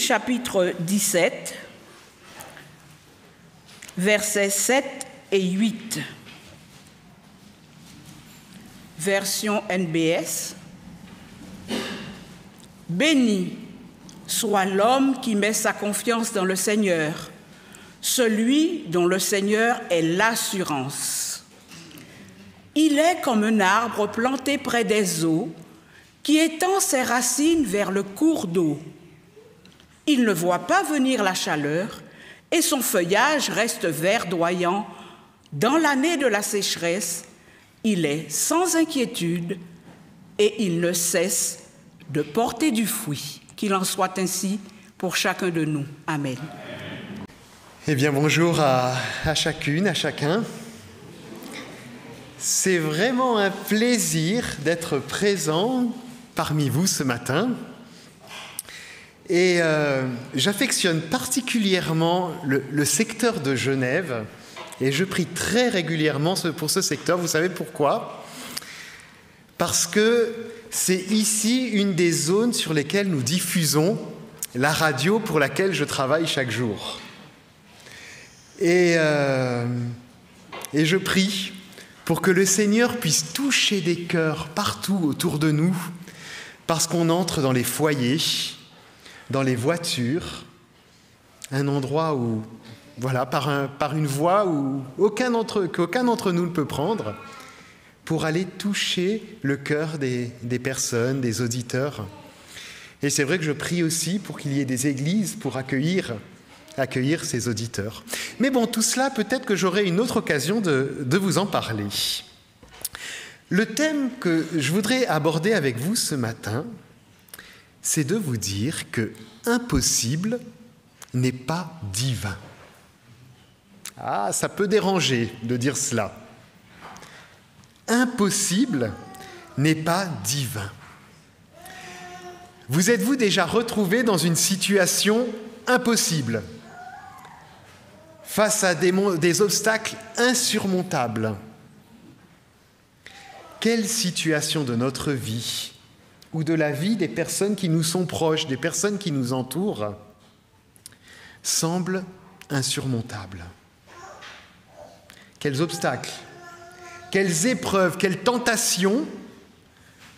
chapitre 17, versets 7 et 8. Version NBS. Béni soit l'homme qui met sa confiance dans le Seigneur, celui dont le Seigneur est l'assurance. Il est comme un arbre planté près des eaux, qui étend ses racines vers le cours d'eau. Il ne voit pas venir la chaleur, et son feuillage reste verdoyant. Dans l'année de la sécheresse, il est sans inquiétude et il ne cesse de porter du fruit. Qu'il en soit ainsi pour chacun de nous. Amen. Eh bien, bonjour à chacune, à chacun. C'est vraiment un plaisir d'être présent parmi vous ce matin. Et j'affectionne particulièrement le secteur de Genève. Et je prie très régulièrement pour ce secteur. Vous savez pourquoi ? Parce que c'est ici une des zones sur lesquelles nous diffusons la radio pour laquelle je travaille chaque jour. Et je prie pour que le Seigneur puisse toucher des cœurs partout autour de nous, parce qu'on entre dans les foyers, dans les voitures, un endroit où, voilà, par une voie où qu'aucun d'entre nous ne peut prendre, pour aller toucher le cœur des personnes, des auditeurs. Et c'est vrai que je prie aussi pour qu'il y ait des églises pour accueillir ces auditeurs. Mais bon, tout cela, peut-être que j'aurai une autre occasion de vous en parler. Le thème que je voudrais aborder avec vous ce matin, c'est de vous dire que impossible n'est pas divin. Ah, ça peut déranger de dire cela. Impossible n'est pas divin. Vous êtes-vous déjà retrouvé dans une situation impossible, face à des obstacles insurmontables? Quelle situation de notre vie ou de la vie des personnes qui nous sont proches, des personnes qui nous entourent, semble insurmontable? Quels obstacles, quelles épreuves, quelles tentations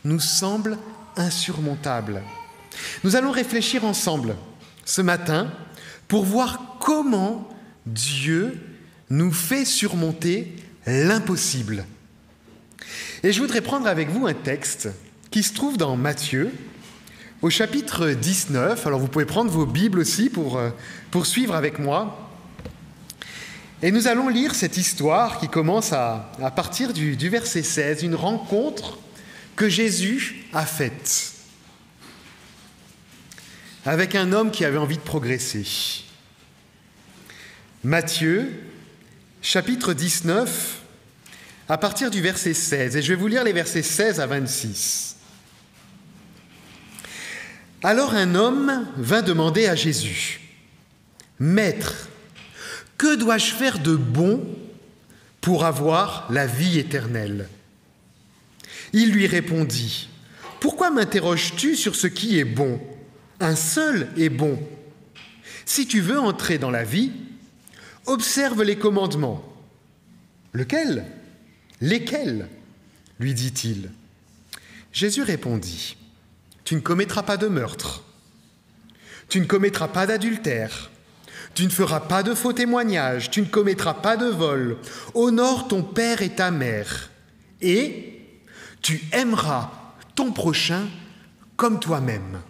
nous semblent insurmontables? Nous allons réfléchir ensemble ce matin pour voir comment Dieu nous fait surmonter l'impossible. Et je voudrais prendre avec vous un texte qui se trouve dans Matthieu, au chapitre 19. Alors vous pouvez prendre vos Bibles aussi pour suivre avec moi. Et nous allons lire cette histoire qui commence à partir du verset 16, une rencontre que Jésus a faite avec un homme qui avait envie de progresser. Matthieu, chapitre 19, à partir du verset 16. Et je vais vous lire les versets 16 à 26. Alors un homme vint demander à Jésus, « Maître, que dois-je faire de bon pour avoir la vie éternelle ?» Il lui répondit, « Pourquoi m'interroges-tu sur ce qui est bon ? Un seul est bon. Si tu veux entrer dans la vie, observe les commandements. » « Lesquels ? Lui dit-il. Jésus répondit, « Tu ne commettras pas de meurtre. Tu ne commettras pas d'adultère. Tu ne feras pas de faux témoignages. Tu ne commettras pas de vol. Honore ton père et ta mère. Et tu aimeras ton prochain comme toi-même. »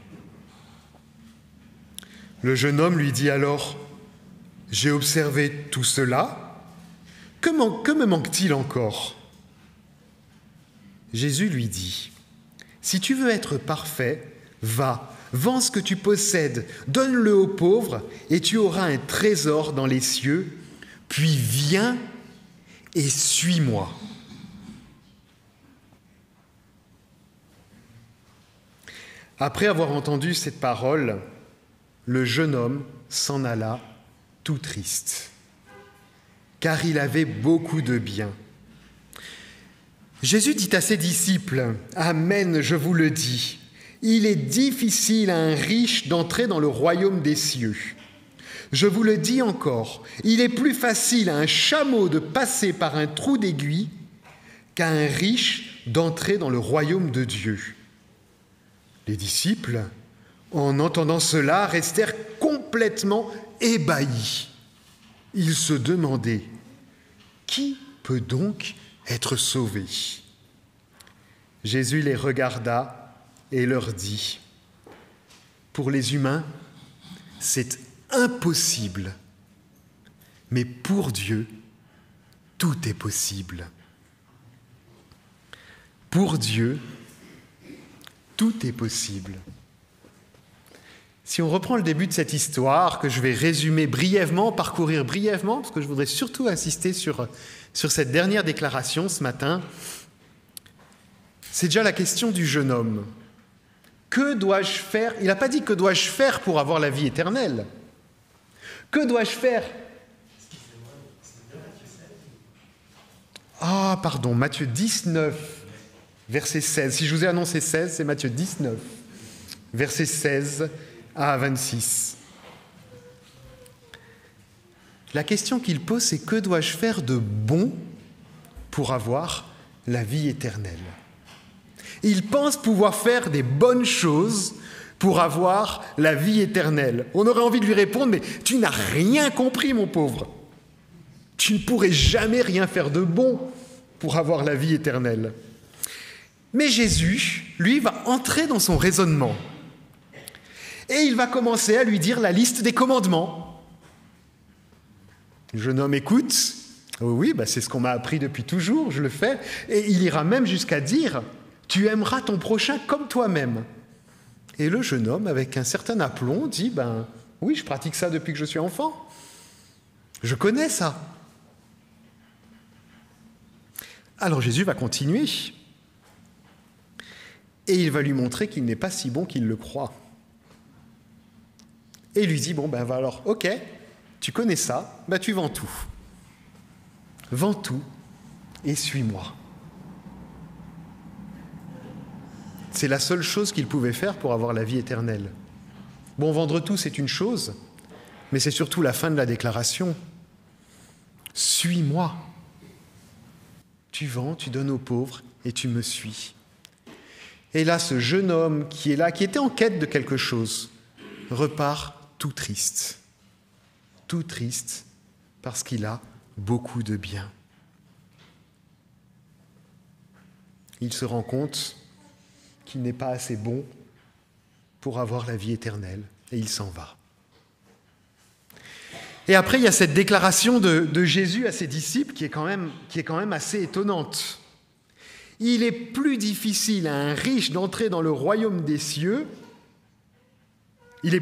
Le jeune homme lui dit alors, « J'ai observé tout cela. Que me manque-t-il encore ?» Jésus lui dit, « Si tu veux être parfait, va, vends ce que tu possèdes, donne-le aux pauvres, et tu auras un trésor dans les cieux, puis viens et suis-moi. » Après avoir entendu cette parole, le jeune homme s'en alla tout triste, car il avait beaucoup de biens. Jésus dit à ses disciples, « Amen, je vous le dis, Il est difficile à un riche d'entrer dans le royaume des cieux. Je vous le dis encore, il est plus facile à un chameau de passer par un trou d'aiguille qu'à un riche d'entrer dans le royaume de Dieu. » Les disciples, en entendant cela, restèrent complètement ébahis. Ils se demandaient « Qui peut donc être sauvé ?» Jésus les regarda et leur dit « Pour les humains, c'est impossible, mais pour Dieu, tout est possible. » Pour Dieu, tout est possible. Si on reprend le début de cette histoire, que je vais résumer brièvement, parcourir brièvement, parce que je voudrais surtout insister sur cette dernière déclaration ce matin, c'est déjà la question du jeune homme. Que dois-je faire ? Il n'a pas dit que dois-je faire pour avoir la vie éternelle. Que dois-je faire ? Ah, pardon, Matthieu 19, verset 16. Si je vous ai annoncé 16, c'est Matthieu 19, verset 16 à 26. La question qu'il pose, c'est que dois-je faire de bon pour avoir la vie éternelle ? Il pense pouvoir faire des bonnes choses pour avoir la vie éternelle. On aurait envie de lui répondre, mais tu n'as rien compris, mon pauvre. Tu ne pourrais jamais rien faire de bon pour avoir la vie éternelle. Mais Jésus, lui, va entrer dans son raisonnement. Et il va commencer à lui dire la liste des commandements. Le jeune homme écoute. Oh oui, c'est ce qu'on m'a appris depuis toujours, je le fais. Et il ira même jusqu'à dire « Tu aimeras ton prochain comme toi-même ». Et le jeune homme, avec un certain aplomb, dit « Oui, je pratique ça depuis que je suis enfant. Je connais ça. » Alors Jésus va continuer. Et il va lui montrer qu'il n'est pas si bon qu'il le croit. Et il lui dit, alors, ok, tu connais ça, tu vends tout. Vends tout et suis-moi. C'est la seule chose qu'il pouvait faire pour avoir la vie éternelle. Vendre tout, c'est une chose, mais c'est surtout la fin de la déclaration. Suis-moi. Tu vends, tu donnes aux pauvres et tu me suis. Et là, ce jeune homme qui est là, qui était en quête de quelque chose, repart tout triste parce qu'il a beaucoup de biens. Il se rend compte qu'il n'est pas assez bon pour avoir la vie éternelle et il s'en va. Et après, il y a cette déclaration de Jésus à ses disciples qui est quand même assez étonnante. Il est plus difficile à un riche d'entrer dans le royaume des cieux. Il est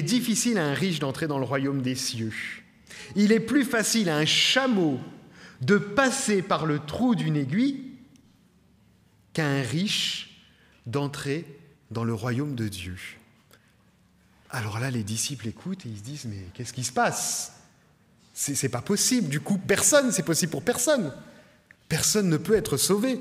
difficile à un riche d'entrer dans le royaume des cieux. Il est plus facile à un chameau de passer par le trou d'une aiguille qu'à un riche d'entrer dans le royaume de Dieu. Alors là, les disciples écoutent et ils se disent « Mais qu'est-ce qui se passe ? C'est pas possible. Du coup, c'est possible pour personne. Personne ne peut être sauvé. »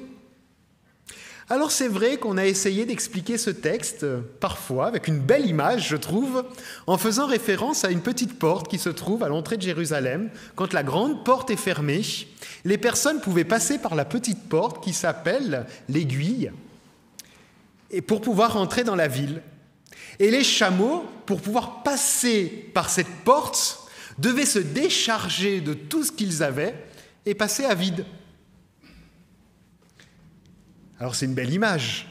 Alors c'est vrai qu'on a essayé d'expliquer ce texte, parfois, avec une belle image, je trouve, en faisant référence à une petite porte qui se trouve à l'entrée de Jérusalem. Quand la grande porte est fermée, les personnes pouvaient passer par la petite porte qui s'appelle l'aiguille, et pour pouvoir entrer dans la ville. Et les chameaux, pour pouvoir passer par cette porte, devaient se décharger de tout ce qu'ils avaient et passer à vide. Alors c'est une belle image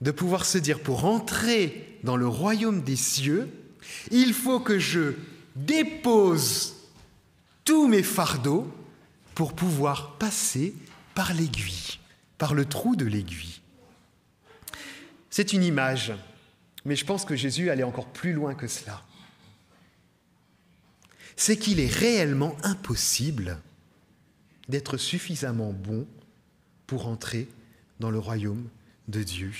de pouvoir se dire, pour entrer dans le royaume des cieux, il faut que je dépose tous mes fardeaux pour pouvoir passer par l'aiguille, par le trou de l'aiguille. C'est une image, mais je pense que Jésus allait encore plus loin que cela. C'est qu'il est réellement impossible d'être suffisamment bon pour entrer dans le royaume de Dieu.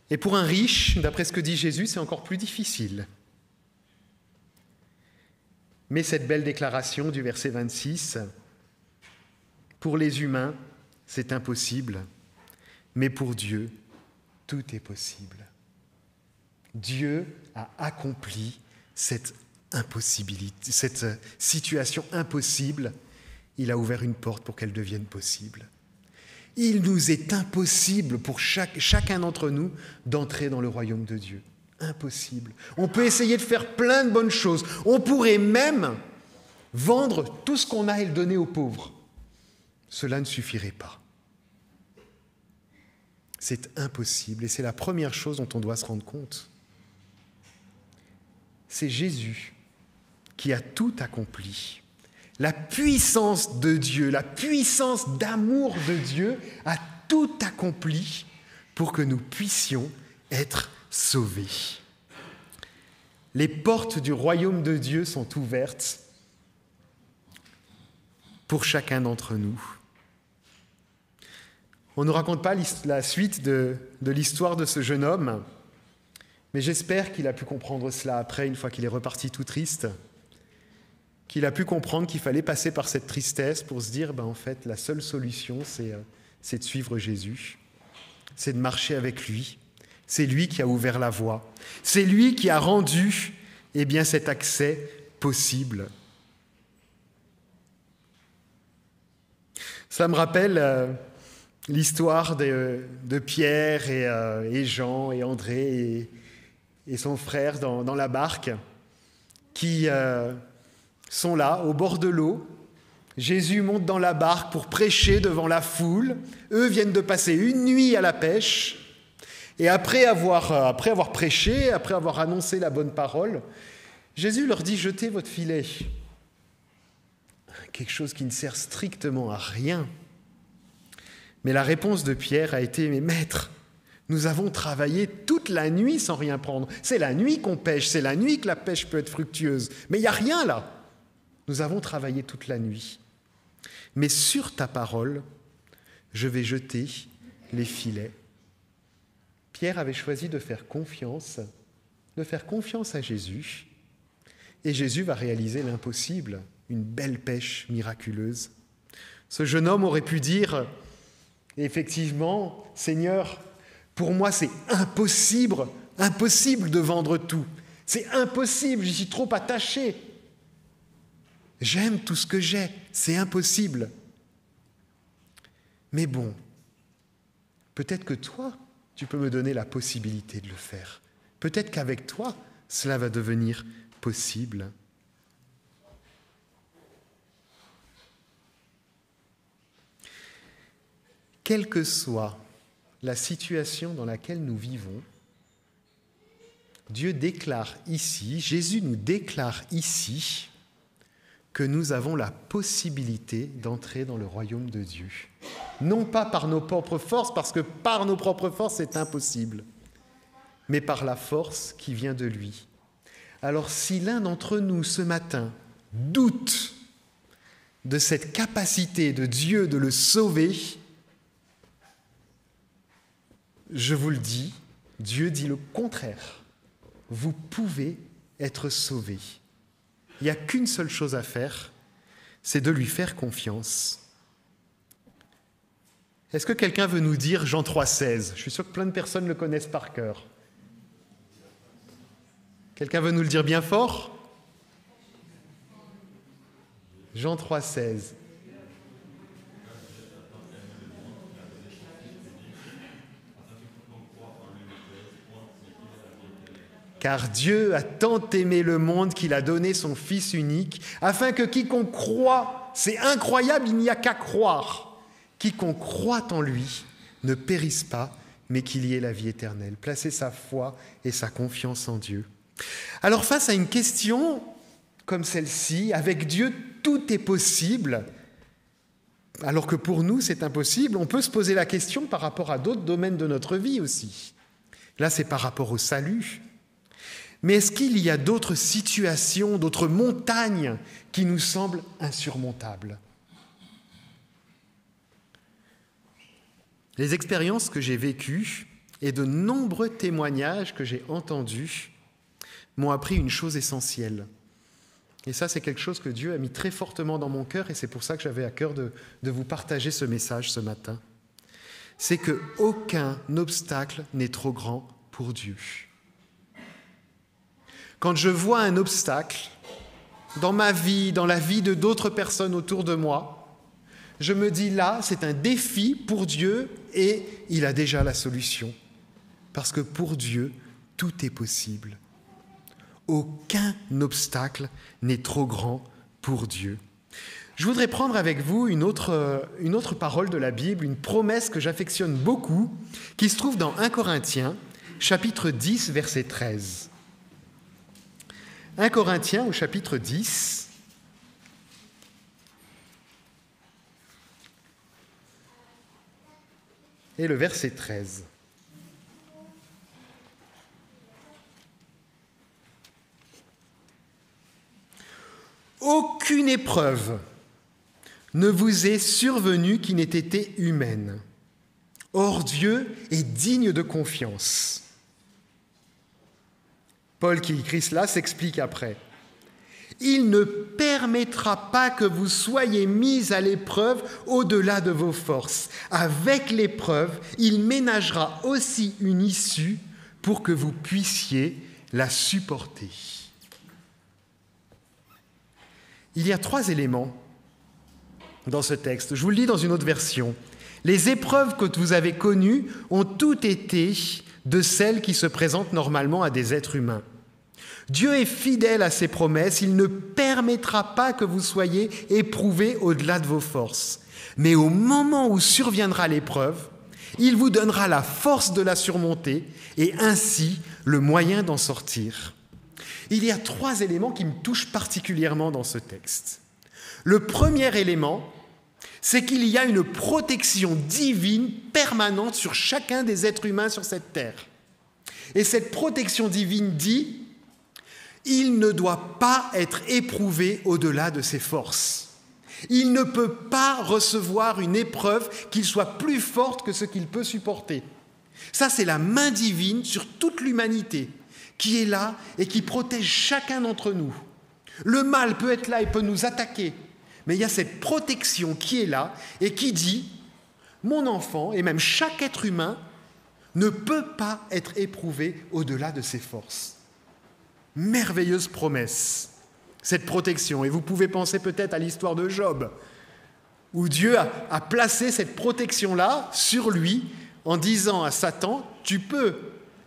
Et pour un riche, d'après ce que dit Jésus, c'est encore plus difficile. met cette belle déclaration du verset 26. Pour les humains, c'est impossible, mais pour Dieu, tout est possible. Dieu a accompli cette impossibilité, cette situation impossible. Il a ouvert une porte pour qu'elle devienne possible. Il nous est impossible pour chacun d'entre nous d'entrer dans le royaume de Dieu. Impossible. On peut essayer de faire plein de bonnes choses. On pourrait même vendre tout ce qu'on a et le donner aux pauvres. Cela ne suffirait pas. C'est impossible et c'est la première chose dont on doit se rendre compte. C'est Jésus qui a tout accompli. La puissance de Dieu, la puissance d'amour de Dieu a tout accompli pour que nous puissions être sauvés. Les portes du royaume de Dieu sont ouvertes pour chacun d'entre nous. On ne raconte pas la suite de l'histoire de ce jeune homme, mais j'espère qu'il a pu comprendre cela après, une fois qu'il est reparti tout triste, qu'il a pu comprendre qu'il fallait passer par cette tristesse pour se dire, en fait, la seule solution, c'est de suivre Jésus, c'est de marcher avec lui. C'est lui qui a ouvert la voie. C'est lui qui a rendu cet accès possible. Ça me rappelle l'histoire de Pierre et Jean et André et son frère dans la barque qui sont là, au bord de l'eau. Jésus monte dans la barque pour prêcher devant la foule. Eux viennent de passer une nuit à la pêche. Et après avoir prêché, après avoir annoncé la bonne parole, Jésus leur dit « Jetez votre filet ». Quelque chose qui ne sert strictement à rien. Mais la réponse de Pierre a été « Mais maître, nous avons travaillé toute la nuit sans rien prendre. C'est la nuit qu'on pêche, c'est la nuit que la pêche peut être fructueuse. Mais il n'y a rien là. Nous avons travaillé toute la nuit. Mais sur ta parole, je vais jeter les filets. » Pierre avait choisi de faire confiance à Jésus. Et Jésus va réaliser l'impossible, une belle pêche miraculeuse. Ce jeune homme aurait pu dire, effectivement, « Seigneur, pour moi c'est impossible de vendre tout. C'est impossible, j'y suis trop attaché. J'aime tout ce que j'ai, c'est impossible. » Mais bon, peut-être que toi, tu peux me donner la possibilité de le faire. Peut-être qu'avec toi, cela va devenir possible. Quelle que soit la situation dans laquelle nous vivons, Dieu déclare ici, Jésus nous déclare ici que nous avons la possibilité d'entrer dans le royaume de Dieu. Non pas par nos propres forces, parce que par nos propres forces, c'est impossible, mais par la force qui vient de lui. Alors si l'un d'entre nous, ce matin, doute de cette capacité de Dieu de le sauver, je vous le dis, Dieu dit le contraire. Vous pouvez être sauvés. Il n'y a qu'une seule chose à faire, c'est de lui faire confiance. Est-ce que quelqu'un veut nous dire Jean 3,16 ? Je suis sûr que plein de personnes le connaissent par cœur. Quelqu'un veut nous le dire bien fort ? Jean 3,16. Car Dieu a tant aimé le monde qu'il a donné son Fils unique, afin que quiconque croit, c'est incroyable, il n'y a qu'à croire, quiconque croit en lui ne périsse pas, mais qu'il y ait la vie éternelle. Placer sa foi et sa confiance en Dieu. Alors face à une question comme celle-ci, avec Dieu, tout est possible, alors que pour nous c'est impossible, on peut se poser la question par rapport à d'autres domaines de notre vie aussi. Là c'est par rapport au salut. Mais est-ce qu'il y a d'autres situations, d'autres montagnes qui nous semblent insurmontables ? Les expériences que j'ai vécues et de nombreux témoignages que j'ai entendus m'ont appris une chose essentielle. Et ça, c'est quelque chose que Dieu a mis très fortement dans mon cœur, et c'est pour ça que j'avais à cœur de vous partager ce message ce matin. C'est qu'aucun obstacle n'est trop grand pour Dieu. Quand je vois un obstacle dans ma vie, dans la vie de d'autres personnes autour de moi, je me dis là, c'est un défi pour Dieu et il a déjà la solution. Parce que pour Dieu, tout est possible. Aucun obstacle n'est trop grand pour Dieu. Je voudrais prendre avec vous une autre parole de la Bible, une promesse que j'affectionne beaucoup, qui se trouve dans 1 Corinthiens, chapitre 10, verset 13. 1 Corinthiens au chapitre 10. Et le verset 13. Aucune épreuve ne vous est survenue qui n'ait été humaine. Or, Dieu est digne de confiance. Paul qui écrit cela s'explique après. Il ne permettra pas que vous soyez mis à l'épreuve au-delà de vos forces. Avec l'épreuve, il ménagera aussi une issue pour que vous puissiez la supporter. Il y a 3 éléments dans ce texte. Je vous le lis dans une autre version. Les épreuves que vous avez connues ont toutes été de celles qui se présentent normalement à des êtres humains. Dieu est fidèle à ses promesses, il ne permettra pas que vous soyez éprouvés au-delà de vos forces. Mais au moment où surviendra l'épreuve, il vous donnera la force de la surmonter et ainsi le moyen d'en sortir. Il y a 3 éléments qui me touchent particulièrement dans ce texte. Le premier élément, c'est qu'il y a une protection divine permanente sur chacun des êtres humains sur cette terre. Et cette protection divine dit « Il ne doit pas être éprouvé au-delà de ses forces. Il ne peut pas recevoir une épreuve qui soit plus forte que ce qu'il peut supporter. » Ça, c'est la main divine sur toute l'humanité qui est là et qui protège chacun d'entre nous. Le mal peut être là et peut nous attaquer, mais il y a cette protection qui est là et qui dit « Mon enfant, et même chaque être humain, ne peut pas être éprouvé au-delà de ses forces. » Merveilleuse promesse, cette protection. Et vous pouvez penser peut-être à l'histoire de Job, où Dieu a placé cette protection-là sur lui en disant à Satan « Tu peux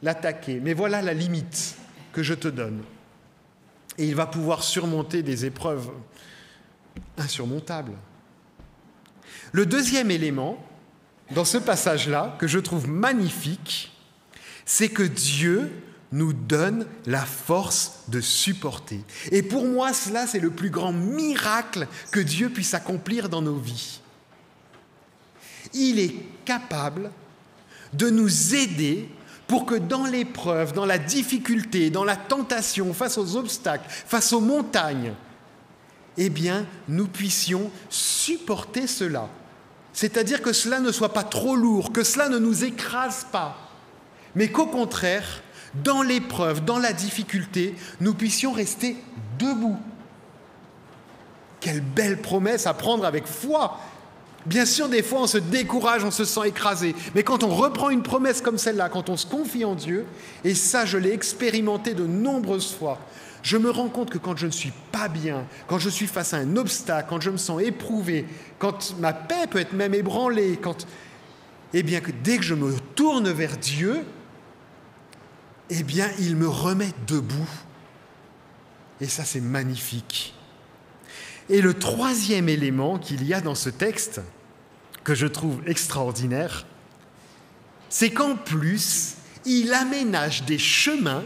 l'attaquer, mais voilà la limite que je te donne. » Et il va pouvoir surmonter des épreuves insurmontables. Le deuxième élément, dans ce passage-là, que je trouve magnifique, c'est que Dieu nous donne la force de supporter. Et pour moi, cela, c'est le plus grand miracle que Dieu puisse accomplir dans nos vies. Il est capable de nous aider pour que dans l'épreuve, dans la difficulté, dans la tentation, face aux obstacles, face aux montagnes, eh bien, nous puissions supporter cela. C'est-à-dire que cela ne soit pas trop lourd, que cela ne nous écrase pas, mais qu'au contraire, dans l'épreuve, dans la difficulté, nous puissions rester debout. Quelle belle promesse à prendre avec foi! Bien sûr, des fois, on se décourage, on se sent écrasé. Mais quand on reprend une promesse comme celle-là, quand on se confie en Dieu, et ça, je l'ai expérimenté de nombreuses fois, je me rends compte que quand je ne suis pas bien, quand je suis face à un obstacle, quand je me sens éprouvé, quand ma paix peut être même ébranlée, eh bien, que dès que je me tourne vers Dieu, eh bien, il me remet debout. Et ça, c'est magnifique. Et le troisième élément qu'il y a dans ce texte, que je trouve extraordinaire, c'est qu'en plus, il aménage des chemins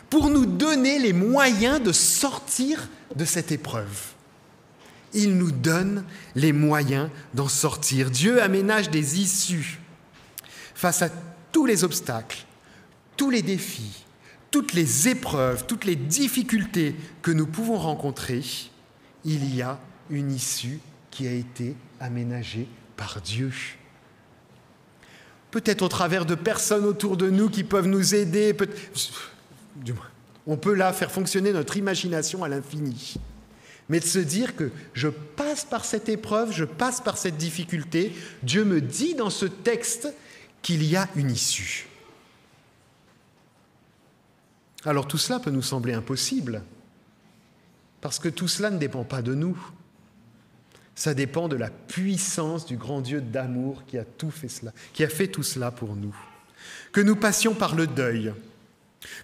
pour nous donner les moyens de sortir de cette épreuve. Il nous donne les moyens d'en sortir. Dieu aménage des issues face à tous les obstacles, tous les défis, toutes les épreuves, toutes les difficultés que nous pouvons rencontrer. Il y a une issue qui a été aménagée par Dieu. Peut-être au travers de personnes autour de nous qui peuvent nous aider. Du moins, on peut là faire fonctionner notre imagination à l'infini. mais de se dire que je passe par cette épreuve, je passe par cette difficulté. Dieu me dit dans ce texte qu'il y a une issue. Alors tout cela peut nous sembler impossible, parce que tout cela ne dépend pas de nous. Ça dépend de la puissance du grand Dieu d'amour qui a fait tout cela pour nous. Que nous passions par le deuil,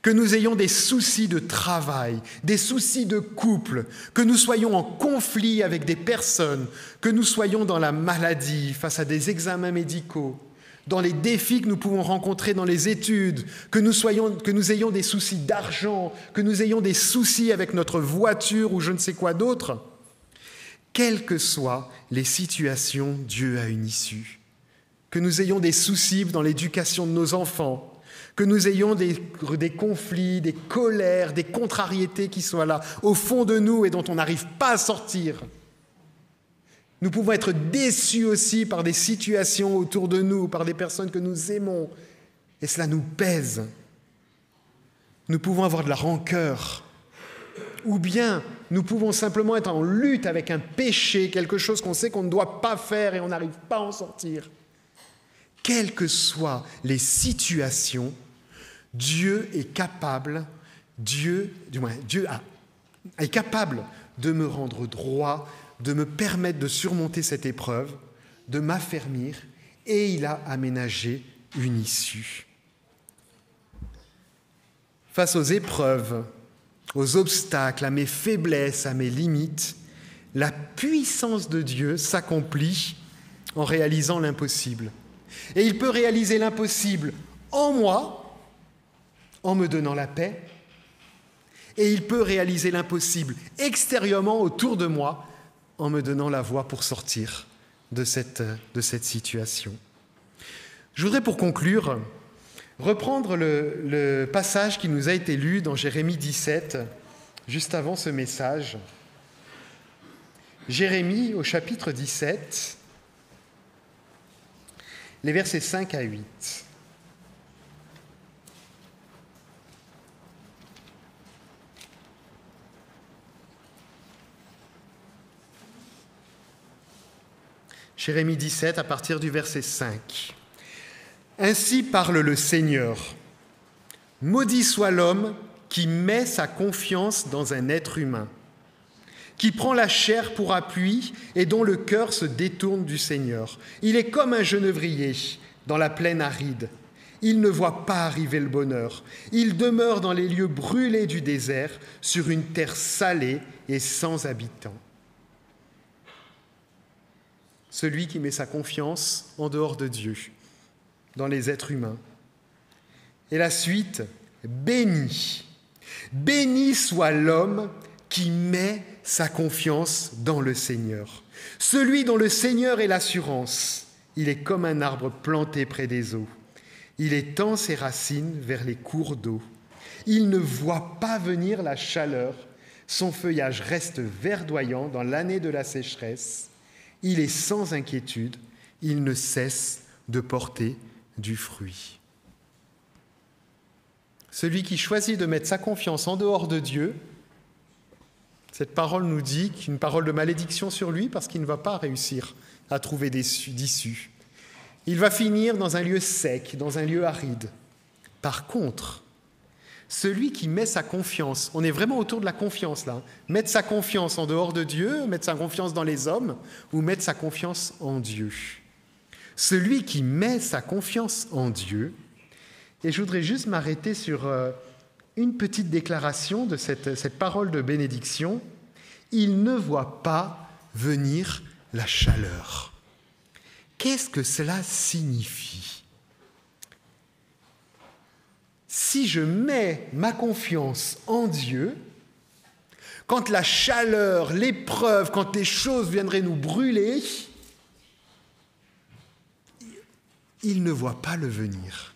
que nous ayons des soucis de travail, des soucis de couple, que nous soyons en conflit avec des personnes, que nous soyons dans la maladie, face à des examens médicaux, dans les défis que nous pouvons rencontrer dans les études, que nous ayons des soucis d'argent, que nous ayons des soucis avec notre voiture ou je ne sais quoi d'autre. Quelles que soient les situations, Dieu a une issue. Que nous ayons des soucis dans l'éducation de nos enfants, que nous ayons des conflits, des colères, des contrariétés qui soient là, au fond de nous et dont on n'arrive pas à sortir. Nous pouvons être déçus aussi par des situations autour de nous, par des personnes que nous aimons, et cela nous pèse. Nous pouvons avoir de la rancœur, ou bien nous pouvons simplement être en lutte avec un péché, quelque chose qu'on sait qu'on ne doit pas faire et on n'arrive pas à en sortir. Quelles que soient les situations, Dieu est capable, est capable de me rendre droit, de me permettre de surmonter cette épreuve, de m'affermir, et il a aménagé une issue. Face aux épreuves, aux obstacles, à mes faiblesses, à mes limites, la puissance de Dieu s'accomplit en réalisant l'impossible. Et il peut réaliser l'impossible en moi, en me donnant la paix, et il peut réaliser l'impossible extérieurement autour de moi, en me donnant la voie pour sortir de cette situation. Je voudrais pour conclure reprendre le passage qui nous a été lu dans Jérémie 17, juste avant ce message. Jérémie au chapitre 17, les versets 5 à 8. Jérémie 17, à partir du verset 5. « Ainsi parle le Seigneur. Maudit soit l'homme qui met sa confiance dans un être humain, qui prend la chair pour appui et dont le cœur se détourne du Seigneur. Il est comme un genévrier dans la plaine aride. Il ne voit pas arriver le bonheur. Il demeure dans les lieux brûlés du désert, sur une terre salée et sans habitants. Celui qui met sa confiance en dehors de Dieu, dans les êtres humains. Et la suite, béni. Béni soit l'homme qui met sa confiance dans le Seigneur. Celui dont le Seigneur est l'assurance. Il est comme un arbre planté près des eaux. Il étend ses racines vers les cours d'eau. Il ne voit pas venir la chaleur. Son feuillage reste verdoyant dans l'année de la sécheresse. Il est sans inquiétude. Il ne cesse de porter du fruit. Celui qui choisit de mettre sa confiance en dehors de Dieu, cette parole nous dit qu'une parole de malédiction sur lui parce qu'il ne va pas réussir à trouver d'issue. Il va finir dans un lieu sec, dans un lieu aride. Par contre, celui qui met sa confiance, on est vraiment autour de la confiance là, mettre sa confiance en dehors de Dieu, mettre sa confiance dans les hommes ou mettre sa confiance en Dieu. Celui qui met sa confiance en Dieu, et je voudrais juste m'arrêter sur une petite déclaration de cette parole de bénédiction. Il ne voit pas venir la chaleur. Qu'est-ce que cela signifie ? Si je mets ma confiance en Dieu, quand la chaleur, l'épreuve, quand les choses viendraient nous brûler, il ne voit pas le venir.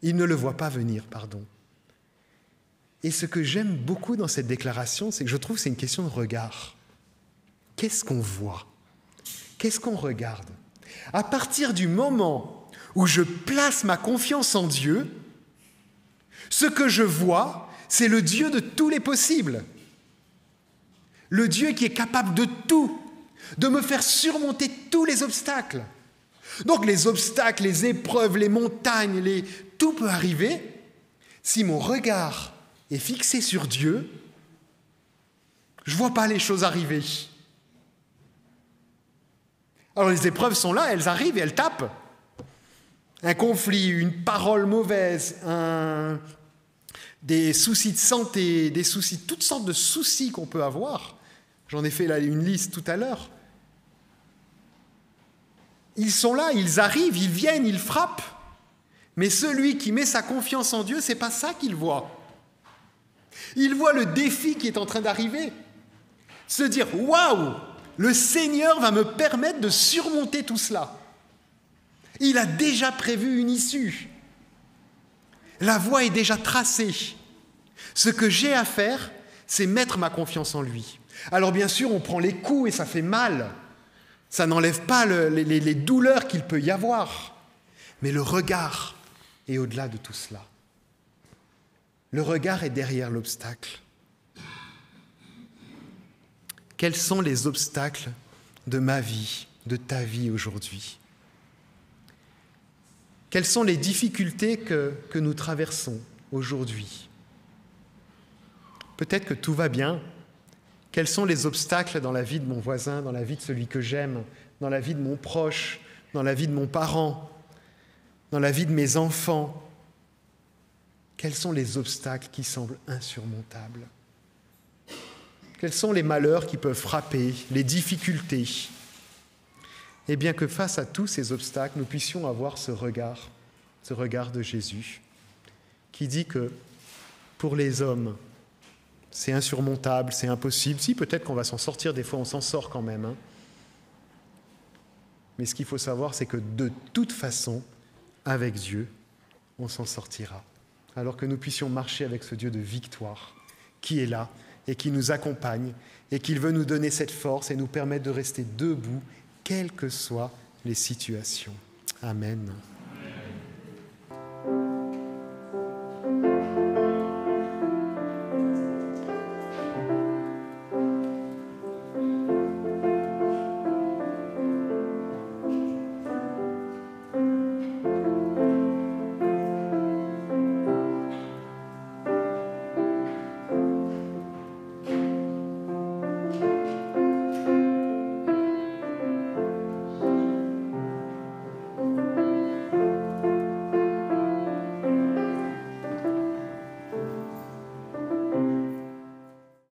Il ne le voit pas venir, pardon. Et ce que j'aime beaucoup dans cette déclaration, c'est que je trouve que c'est une question de regard. Qu'est-ce qu'on voit ? Qu'est-ce qu'on regarde ? À partir du moment où je place ma confiance en Dieu, ce que je vois, c'est le Dieu de tous les possibles. Le Dieu qui est capable de tout, de me faire surmonter tous les obstacles. Donc les obstacles, les épreuves, les montagnes, tout peut arriver. Si mon regard est fixé sur Dieu, je ne vois pas les choses arriver. Alors les épreuves sont là, elles arrivent et elles tapent. Un conflit, une parole mauvaise, des soucis de santé, des soucis, toutes sortes de soucis qu'on peut avoir. J'en ai fait là une liste tout à l'heure. Ils sont là, ils arrivent, ils viennent, ils frappent. Mais celui qui met sa confiance en Dieu, ce n'est pas ça qu'il voit. Il voit le défi qui est en train d'arriver. Se dire, waouh, le Seigneur va me permettre de surmonter tout cela. Il a déjà prévu une issue. La voie est déjà tracée. Ce que j'ai à faire, c'est mettre ma confiance en lui. Alors bien sûr, on prend les coups et ça fait mal. Ça n'enlève pas les douleurs qu'il peut y avoir. Mais le regard est au-delà de tout cela. Le regard est derrière l'obstacle. Quels sont les obstacles de ma vie, de ta vie aujourd'hui ? Quelles sont les difficultés que nous traversons aujourd'hui ? Peut-être que tout va bien. Quels sont les obstacles dans la vie de mon voisin, dans la vie de celui que j'aime, dans la vie de mon proche, dans la vie de mon parent, dans la vie de mes enfants ? Quels sont les obstacles qui semblent insurmontables ? Quels sont les malheurs qui peuvent frapper, les difficultés ? Et bien que face à tous ces obstacles, nous puissions avoir ce regard de Jésus, qui dit que pour les hommes, c'est insurmontable, c'est impossible. Si, peut-être qu'on va s'en sortir, des fois on s'en sort quand même. Mais ce qu'il faut savoir, c'est que de toute façon, avec Dieu, on s'en sortira. Alors que nous puissions marcher avec ce Dieu de victoire, qui est là et qui nous accompagne, et qu'il veut nous donner cette force et nous permettre de rester debout, quelles que soient les situations. Amen.